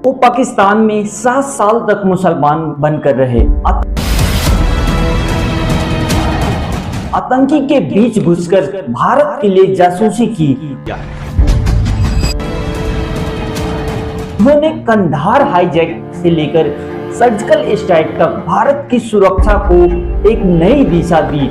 वो पाकिस्तान में 7 साल तक मुसलमान बनकर रहे। आतंकी के बीच घुसकर भारत के लिए जासूसी की। उन्होंने कंधार हाईजैक से लेकर सर्जिकल स्ट्राइक तक भारत की सुरक्षा को एक नई दिशा दी।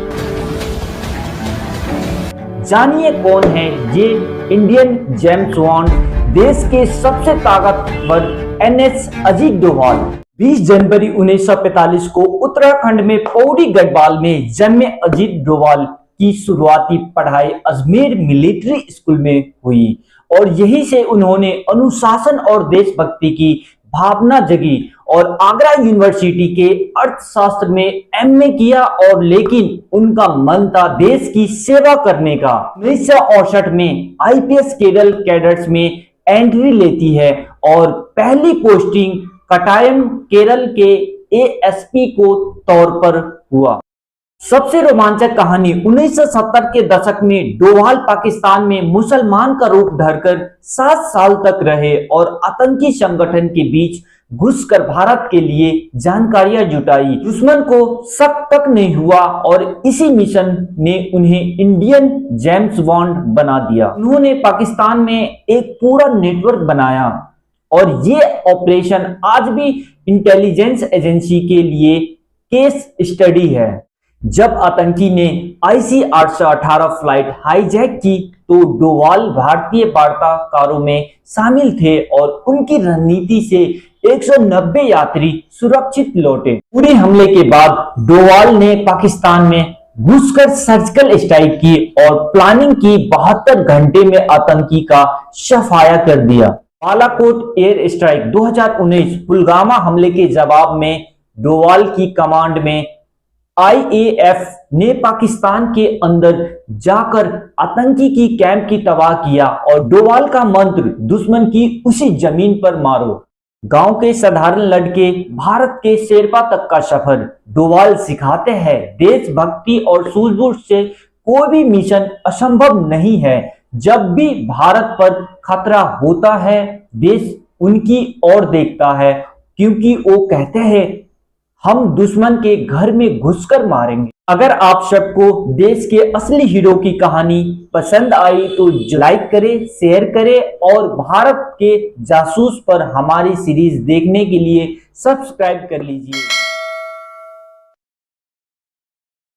जानिए कौन है ये इंडियन जेम्स बॉन्ड, देश के सबसे ताकतवर एनएस अजीत डोभाल। 20 जनवरी 1945 को उत्तराखंड में पौड़ी गढ़वाल में जन्मे अजीत डोभाल की शुरुआती पढ़ाई अजमेर मिलिट्री स्कूल में हुई और यहीं से उन्होंने अनुशासन और देशभक्ति की भावना जगी और आगरा यूनिवर्सिटी के अर्थशास्त्र में एमए किया और लेकिन उनका मन था देश की सेवा करने का। 1968 में आईपीएस केरल कैडर्स में एंट्री लेती है और पहली पोस्टिंग कटायम केरल के एएसपी को तौर पर हुआ। सबसे रोमांचक कहानी 1970 के दशक में डोभाल पाकिस्तान में मुसलमान का रूप धरकर 7 साल तक रहे और आतंकी संगठन के बीच घुसकर भारत के लिए जानकारियां जुटाई। दुश्मन को शक तक नहीं हुआ और इसी मिशन ने उन्हें इंडियन जेम्स बॉन्ड बना दिया। उन्होंने पाकिस्तान में एक पूरा नेटवर्क बनाया और ये ऑपरेशन आज भी इंटेलिजेंस एजेंसी के लिए केस स्टडी है। जब आतंकी ने IC 818 फ्लाइट हाईजैक की तो डोभाल भारतीय वार्ताकारों में शामिल थे और उनकी रणनीति से 190 यात्री सुरक्षित लौटे। पूरे हमले के बाद डोभाल ने पाकिस्तान में घुसकर सर्जिकल स्ट्राइक की और प्लानिंग की। 72 घंटे में आतंकी का सफाया कर दिया। बालाकोट एयर स्ट्राइक 2019 पुलवामा हमले के जवाब में डोभाल की कमांड में IAF ने पाकिस्तान के अंदर जाकर आतंकी की कैंप की तबाह किया और डोभाल का मंत्र दुश्मन की उसी जमीन पर मारो। गांव के साधारण लड़के भारत के शेरपा तक का सफर। डोभाल सिखाते हैं देशभक्ति और सूझबूझ से कोई भी मिशन असंभव नहीं है। जब भी भारत पर खतरा होता है देश उनकी ओर देखता है क्योंकि वो कहते हैं हम दुश्मन के घर में घुसकर मारेंगे। अगर आप सबको देश के असली हीरो की कहानी पसंद आई तो लाइक करें, शेयर करें और भारत के जासूस पर हमारी सीरीज देखने के लिए सब्सक्राइब कर लीजिए।